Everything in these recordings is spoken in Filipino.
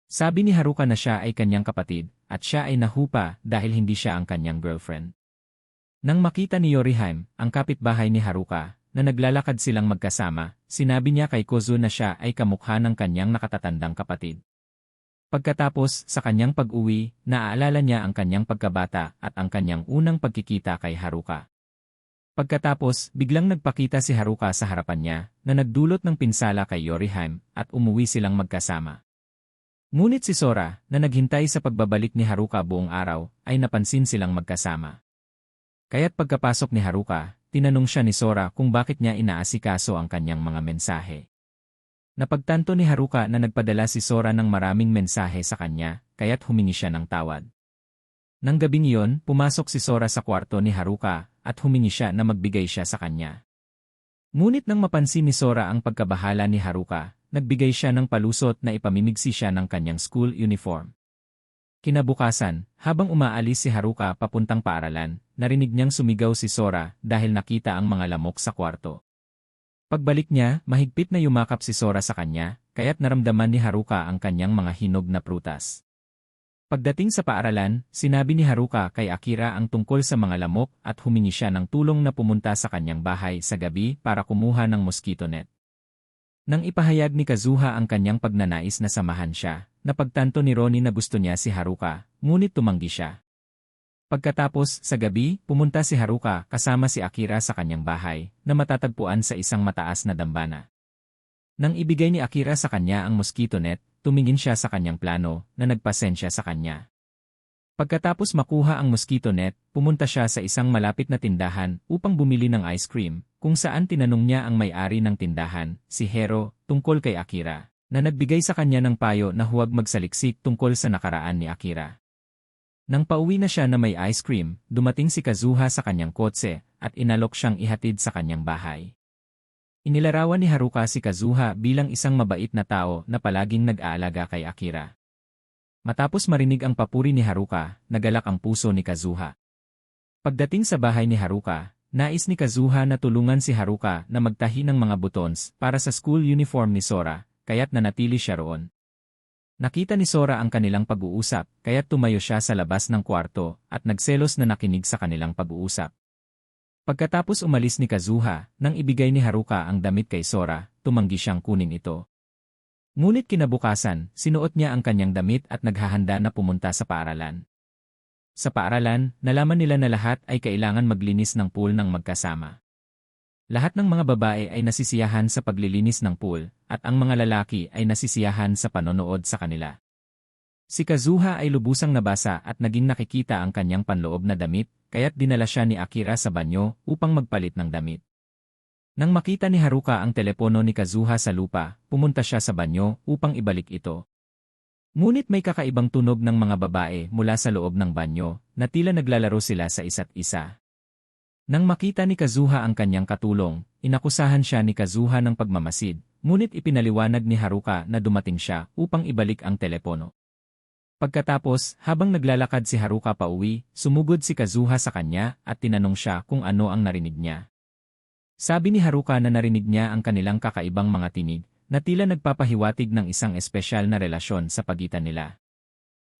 Sabi ni Haruka na siya ay kanyang kapatid, at siya ay nahupa dahil hindi siya ang kanyang girlfriend. Nang makita ni Yorihime, ang kapitbahay ni Haruka, na naglalakad silang magkasama, sinabi niya kay Kozu na siya ay kamukha ng kanyang nakatatandang kapatid. Pagkatapos, sa kanyang pag-uwi, naaalala niya ang kanyang pagkabata at ang kanyang unang pagkikita kay Haruka. Pagkatapos, biglang nagpakita si Haruka sa harapan niya, na nagdulot ng pinsala kay Yorihime, at umuwi silang magkasama. Ngunit si Sora, na naghintay sa pagbabalik ni Haruka buong araw, ay napansin silang magkasama. Kaya't pagkapasok ni Haruka, tinanong siya ni Sora kung bakit niya inaasikaso ang kanyang mga mensahe. Napagtanto ni Haruka na nagpadala si Sora ng maraming mensahe sa kanya, kaya't humingi siya ng tawad. Nang gabing iyon, pumasok si Sora sa kwarto ni Haruka at humingi siya na magbigay siya sa kanya. Ngunit nang mapansin ni Sora ang pagkabahala ni Haruka, nagbigay siya ng palusot na ipamimigsi siya ng kanyang school uniform. Kinabukasan, habang umaalis si Haruka papuntang paaralan, narinig niyang sumigaw si Sora dahil nakita ang mga lamok sa kwarto. Pagbalik niya, mahigpit na yumakap si Sora sa kanya, kaya't naramdaman ni Haruka ang kanyang mga hinog na prutas. Pagdating sa paaralan, sinabi ni Haruka kay Akira ang tungkol sa mga lamok at humingi siya ng tulong na pumunta sa kanyang bahay sa gabi para kumuha ng mosquito net. Nang ipahayag ni Kazuha ang kanyang pagnanais na samahan siya, napagtanto ni Ronin na gusto niya si Haruka, ngunit tumanggi siya. Pagkatapos, sa gabi, pumunta si Haruka kasama si Akira sa kanyang bahay, na matatagpuan sa isang mataas na dambana. Nang ibigay ni Akira sa kanya ang mosquito net, tumingin siya sa kanyang plano, na nagpasensya sa kanya. Pagkatapos makuha ang mosquito net, pumunta siya sa isang malapit na tindahan upang bumili ng ice cream, kung saan tinanong niya ang may-ari ng tindahan, si Hero, tungkol kay Akira, na nagbigay sa kanya ng payo na huwag magsaliksik tungkol sa nakaraan ni Akira. Nang pauwi na siya na may ice cream, dumating si Kazuha sa kanyang kotse, at inalok siyang ihatid sa kanyang bahay. Inilarawan ni Haruka si Kazuha bilang isang mabait na tao na palaging nag-aalaga kay Akira. Matapos marinig ang papuri ni Haruka, nagalak ang puso ni Kazuha. Pagdating sa bahay ni Haruka, nais ni Kazuha na tulungan si Haruka na magtahi ng mga buttons para sa school uniform ni Sora, kaya't nanatili siya roon. Nakita ni Sora ang kanilang pag-uusap, kaya't tumayo siya sa labas ng kwarto at nagselos na nakinig sa kanilang pag-uusap. Pagkatapos umalis ni Kazuha, nang ibigay ni Haruka ang damit kay Sora, tumanggi siyang kunin ito. Ngunit kinabukasan, sinuot niya ang kanyang damit at naghahanda na pumunta sa paaralan. Sa paaralan, nalaman nila na lahat ay kailangan maglinis ng pool ng magkasama. Lahat ng mga babae ay nasisiyahan sa paglilinis ng pool, at ang mga lalaki ay nasisiyahan sa panonood sa kanila. Si Kazuha ay lubusang nabasa at naging nakikita ang kanyang panloob na damit, kaya't dinala siya ni Akira sa banyo upang magpalit ng damit. Nang makita ni Haruka ang telepono ni Kazuha sa lupa, pumunta siya sa banyo upang ibalik ito. Ngunit may kakaibang tunog ng mga babae mula sa loob ng banyo, na tila naglalaro sila sa isa't isa. Nang makita ni Kazuha ang kanyang katulong, inakusahan siya ni Kazuha ng pagmamasid, ngunit ipinaliwanag ni Haruka na dumating siya upang ibalik ang telepono. Pagkatapos, habang naglalakad si Haruka pauwi, sumugod si Kazuha sa kanya at tinanong siya kung ano ang narinig niya. Sabi ni Haruka na narinig niya ang kanilang kakaibang mga tinig, na tila nagpapahiwatig ng isang espesyal na relasyon sa pagitan nila.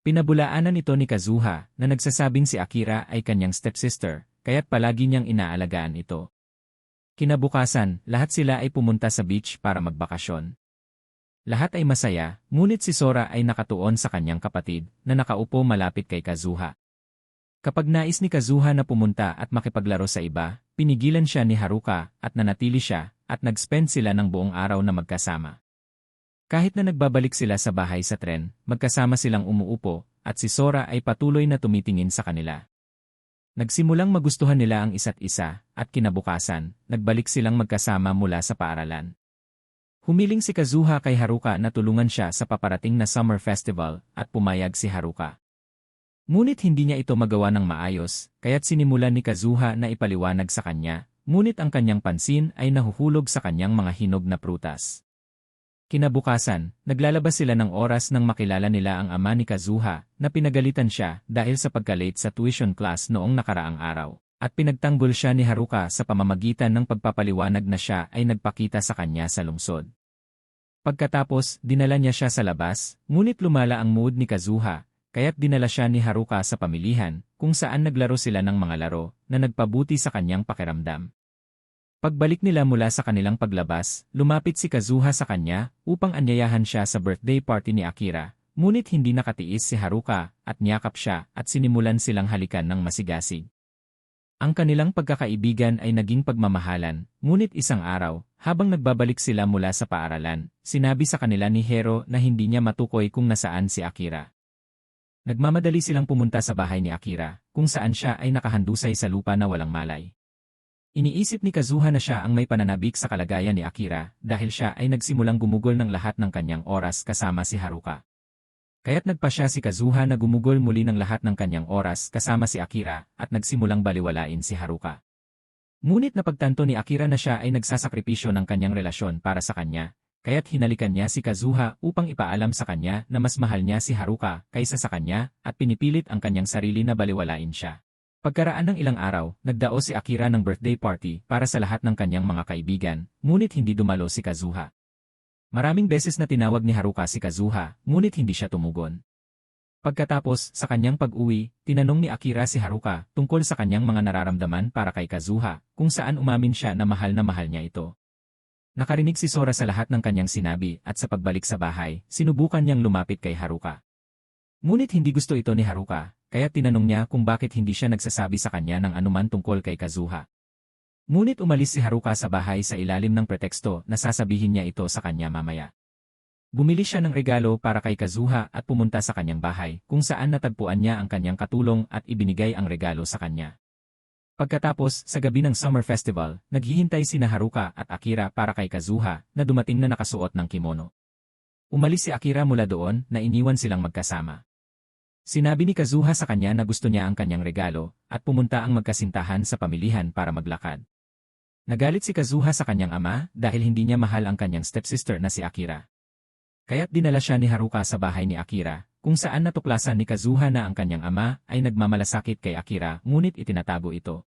Pinabulaanan ito ni Kazuha na nagsasabing si Akira ay kanyang stepsister, kaya't palagi niyang inaalagaan ito. Kinabukasan, lahat sila ay pumunta sa beach para magbakasyon. Lahat ay masaya, ngunit si Sora ay nakatuon sa kanyang kapatid, na nakaupo malapit kay Kazuha. Kapag nais ni Kazuha na pumunta at makipaglaro sa iba, pinigilan siya ni Haruka at nanatili siya, at nag-spend sila ng buong araw na magkasama. Kahit na nagbabalik sila sa bahay sa tren, magkasama silang umuupo, at si Sora ay patuloy na tumitingin sa kanila. Nagsimulang magustuhan nila ang isa't isa, at kinabukasan, nagbalik silang magkasama mula sa paaralan. Humiling si Kazuha kay Haruka na tulungan siya sa paparating na summer festival, at pumayag si Haruka. Ngunit hindi niya ito magawa ng maayos, kaya't sinimulan ni Kazuha na ipaliwanag sa kanya, ngunit ang kanyang pansin ay nahuhulog sa kanyang mga hinog na prutas. Kinabukasan, naglalabas sila ng oras nang makilala nila ang ama ni Kazuha, na pinagalitan siya dahil sa pagka-late sa tuition class noong nakaraang araw, at pinagtanggol siya ni Haruka sa pamamagitan ng pagpapaliwanag na siya ay nagpakita sa kanya sa lungsod. Pagkatapos, dinala niya siya sa labas, ngunit lumala ang mood ni Kazuha, kaya't dinala siya ni Haruka sa pamilihan, kung saan naglaro sila ng mga laro na nagpabuti sa kanyang pakiramdam. Pagbalik nila mula sa kanilang paglabas, lumapit si Kazuha sa kanya upang anyayahan siya sa birthday party ni Akira, ngunit hindi nakatiis si Haruka at niyakap siya at sinimulan silang halikan ng masigasig. Ang kanilang pagkakaibigan ay naging pagmamahalan, ngunit isang araw, habang nagbabalik sila mula sa paaralan, sinabi sa kanila ni Hero na hindi niya matukoy kung nasaan si Akira. Nagmamadali silang pumunta sa bahay ni Akira, kung saan siya ay nakahandusay sa lupa na walang malay. Iniisip ni Kazuha na siya ang may pananabik sa kalagayan ni Akira dahil siya ay nagsimulang gumugol ng lahat ng kanyang oras kasama si Haruka. Kaya't nagpa siya si Kazuha na gumugol muli ng lahat ng kanyang oras kasama si Akira at nagsimulang baliwalain si Haruka. Ngunit napagtanto ni Akira na siya ay nagsasakripisyo ng kanyang relasyon para sa kanya, kaya't hinalikan niya si Kazuha upang ipaalam sa kanya na mas mahal niya si Haruka kaysa sa kanya at pinipilit ang kanyang sarili na baliwalain siya. Pagkaraan ng ilang araw, nagdao si Akira ng birthday party para sa lahat ng kanyang mga kaibigan, ngunit hindi dumalo si Kazuha. Maraming beses na tinawag ni Haruka si Kazuha, ngunit hindi siya tumugon. Pagkatapos, sa kanyang pag-uwi, tinanong ni Akira si Haruka tungkol sa kanyang mga nararamdaman para kay Kazuha, kung saan umamin siya na mahal niya ito. Nakarinig si Sora sa lahat ng kanyang sinabi at sa pagbalik sa bahay, sinubukan niyang lumapit kay Haruka. Ngunit hindi gusto ito ni Haruka, kaya tinanong niya kung bakit hindi siya nagsasabi sa kanya ng anuman tungkol kay Kazuha. Ngunit umalis si Haruka sa bahay sa ilalim ng preteksto na sasabihin niya ito sa kanya mamaya. Bumili siya ng regalo para kay Kazuha at pumunta sa kanyang bahay kung saan natagpuan niya ang kanyang katulong at ibinigay ang regalo sa kanya. Pagkatapos, sa gabi ng Summer Festival, naghihintay sina Haruka at Akira para kay Kazuha na dumating na nakasuot ng kimono. Umalis si Akira mula doon na iniwan silang magkasama. Sinabi ni Kazuha sa kanya na gusto niya ang kanyang regalo at pumunta ang magkasintahan sa pamilihan para maglakad. Nagalit si Kazuha sa kanyang ama dahil hindi niya mahal ang kanyang stepsister na si Akira. Kaya't dinala siya ni Haruka sa bahay ni Akira, kung saan natuklasan ni Kazuha na ang kanyang ama ay nagmamalasakit kay Akira ngunit itinatago ito.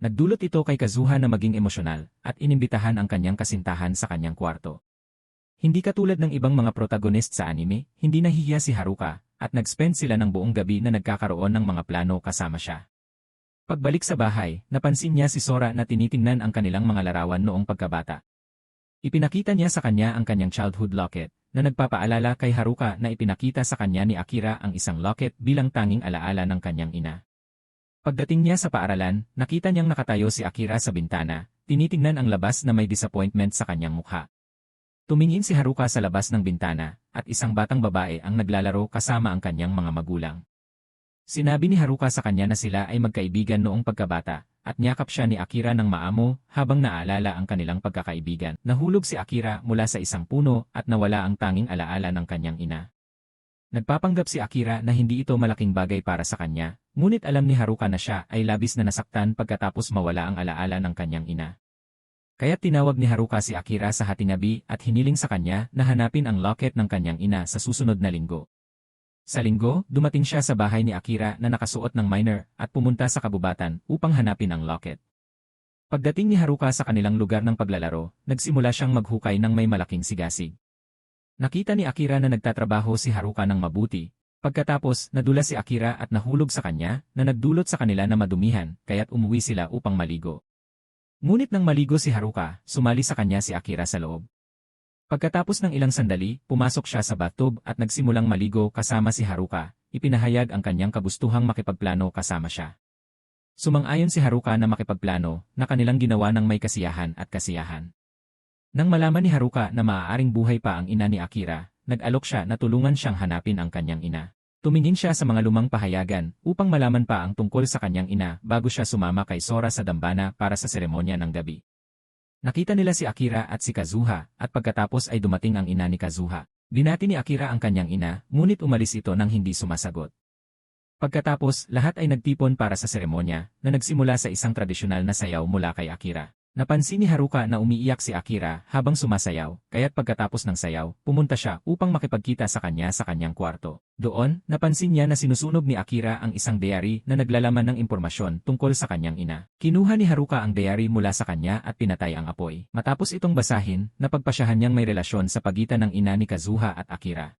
Nagdulot ito kay Kazuha na maging emosyonal at inimbitahan ang kanyang kasintahan sa kanyang kwarto. Hindi katulad ng ibang mga protagonist sa anime, hindi nahihiya si Haruka at nag-spend sila ng buong gabi na nagkakaroon ng mga plano kasama siya. Pagbalik sa bahay, napansin niya si Sora na tinitingnan ang kanilang mga larawan noong pagkabata. Ipinakita niya sa kanya ang kanyang childhood locket, na nagpapaalala kay Haruka na ipinakita sa kanya ni Akira ang isang locket bilang tanging alaala ng kanyang ina. Pagdating niya sa paaralan, nakita niyang nakatayo si Akira sa bintana, tinitingnan ang labas na may disappointment sa kanyang mukha. Tumingin si Haruka sa labas ng bintana, at isang batang babae ang naglalaro kasama ang kanyang mga magulang. Sinabi ni Haruka sa kanya na sila ay magkaibigan noong pagkabata, at niyakap siya ni Akira ng maamo habang naalala ang kanilang pagkakaibigan. Nahulog si Akira mula sa isang puno at nawala ang tanging alaala ng kanyang ina. Nagpapanggap si Akira na hindi ito malaking bagay para sa kanya, ngunit alam ni Haruka na siya ay labis na nasaktan pagkatapos mawala ang alaala ng kanyang ina. Kaya tinawag ni Haruka si Akira sa hatingabi at hiniling sa kanya na hanapin ang locket ng kanyang ina sa susunod na linggo. Sa linggo, dumating siya sa bahay ni Akira na nakasuot ng minor at pumunta sa kabubatan upang hanapin ang locket. Pagdating ni Haruka sa kanilang lugar ng paglalaro, nagsimula siyang maghukay ng may malaking sigasig. Nakita ni Akira na nagtatrabaho si Haruka ng mabuti. Pagkatapos, nadula si Akira at nahulog sa kanya na nagdulot sa kanila na madumihan, kaya't umuwi sila upang maligo. Ngunit nang maligo si Haruka, sumali sa kanya si Akira sa loob. Pagkatapos ng ilang sandali, pumasok siya sa bathtub at nagsimulang maligo kasama si Haruka, ipinahayag ang kanyang kagustuhang makipagplano kasama siya. Sumang-ayon si Haruka na makipagplano na kanilang ginawa ng may kasiyahan at kasiyahan. Nang malaman ni Haruka na maaaring buhay pa ang ina ni Akira, nag-alok siya na tulungan siyang hanapin ang kanyang ina. Tumingin siya sa mga lumang pahayagan upang malaman pa ang tungkol sa kanyang ina bago siya sumama kay Sora sa dambana para sa seremonya ng gabi. Nakita nila si Akira at si Kazuha at pagkatapos ay dumating ang ina ni Kazuha. Binati ni Akira ang kanyang ina, ngunit umalis ito nang hindi sumasagot. Pagkatapos, lahat ay nagtipon para sa seremonya na nagsimula sa isang tradisyonal na sayaw mula kay Akira. Napansin ni Haruka na umiiyak si Akira habang sumasayaw, kaya't pagkatapos ng sayaw, pumunta siya upang makipagkita sa kanya sa kanyang kwarto. Doon, napansin niya na sinusunog ni Akira ang isang diary na naglalaman ng impormasyon tungkol sa kanyang ina. Kinuha ni Haruka ang diary mula sa kanya at pinatay ang apoy. Matapos itong basahin, napagpasyahan niyang may relasyon sa pagitan ng ina ni Kazuha at Akira.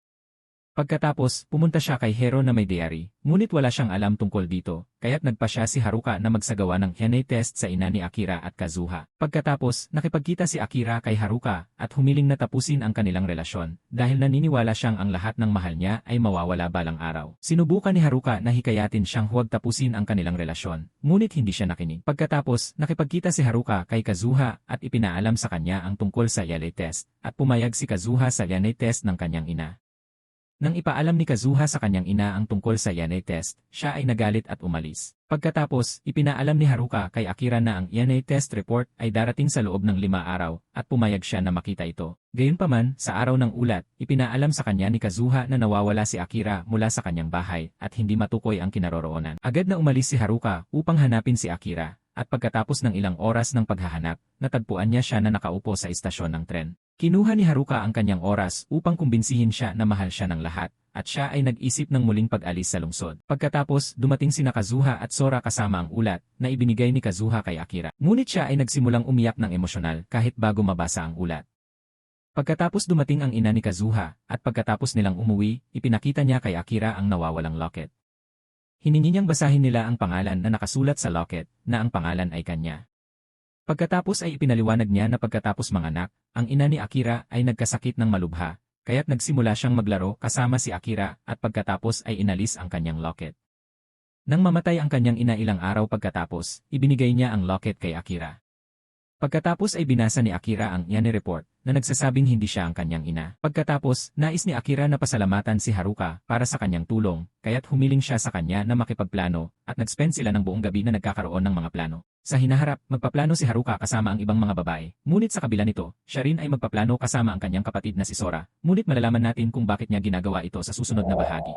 Pagkatapos, pumunta siya kay Hero na may diary, ngunit wala siyang alam tungkol dito, kaya't nagpasya si Haruka na magsagawa ng DNA test sa ina ni Akira at Kazuha. Pagkatapos, nakipagkita si Akira kay Haruka at humiling na tapusin ang kanilang relasyon, dahil naniniwala siyang ang lahat ng mahal niya ay mawawala balang araw. Sinubukan ni Haruka na hikayatin siyang huwag tapusin ang kanilang relasyon, ngunit hindi siya nakinig. Pagkatapos, nakipagkita si Haruka kay Kazuha at ipinaalam sa kanya ang tungkol sa DNA test, at pumayag si Kazuha sa DNA test ng kanyang ina. Nang ipaalam ni Kazuha sa kanyang ina ang tungkol sa DNA test, siya ay nagalit at umalis. Pagkatapos, ipinaalam ni Haruka kay Akira na ang DNA test report ay darating sa loob ng 5 araw, at pumayag siya na makita ito. Gayunpaman, sa araw ng ulat, ipinaalam sa kanya ni Kazuha na nawawala si Akira mula sa kanyang bahay at hindi matukoy ang kinaroroonan. Agad na umalis si Haruka upang hanapin si Akira, at pagkatapos ng ilang oras ng paghahanap, natagpuan niya siya na nakaupo sa istasyon ng tren. Kinuha ni Haruka ang kanyang oras upang kumbinsihin siya na mahal siya ng lahat, at siya ay nag-isip ng muling pag-alis sa lungsod. Pagkatapos, dumating sina Kazuha at Sora kasama ang ulat na ibinigay ni Kazuha kay Akira. Ngunit siya ay nagsimulang umiyak ng emosyonal kahit bago mabasa ang ulat. Pagkatapos dumating ang ina ni Kazuha, at pagkatapos nilang umuwi, ipinakita niya kay Akira ang nawawalang locket. Hiningi niyang basahin nila ang pangalan na nakasulat sa locket, na ang pangalan ay kanya. Pagkatapos ay ipinaliwanag niya na pagkatapos manganak, ang ina ni Akira ay nagkasakit ng malubha, kaya't nagsimula siyang maglaro kasama si Akira at pagkatapos ay inalis ang kanyang locket. Nang mamatay ang kanyang ina ilang araw pagkatapos, ibinigay niya ang locket kay Akira. Pagkatapos ay binasa ni Akira ang DNA report na nagsasabing hindi siya ang kanyang ina. Pagkatapos, nais ni Akira na pasalamatan si Haruka para sa kanyang tulong, kaya't humiling siya sa kanya na makipagplano at nag-spend sila ng buong gabi na nagkakaroon ng mga plano. Sa hinaharap, magpaplano si Haruka kasama ang ibang mga babae, ngunit sa kabila nito, siya rin ay magpaplano kasama ang kanyang kapatid na si Sora, ngunit malalaman natin kung bakit niya ginagawa ito sa susunod na bahagi.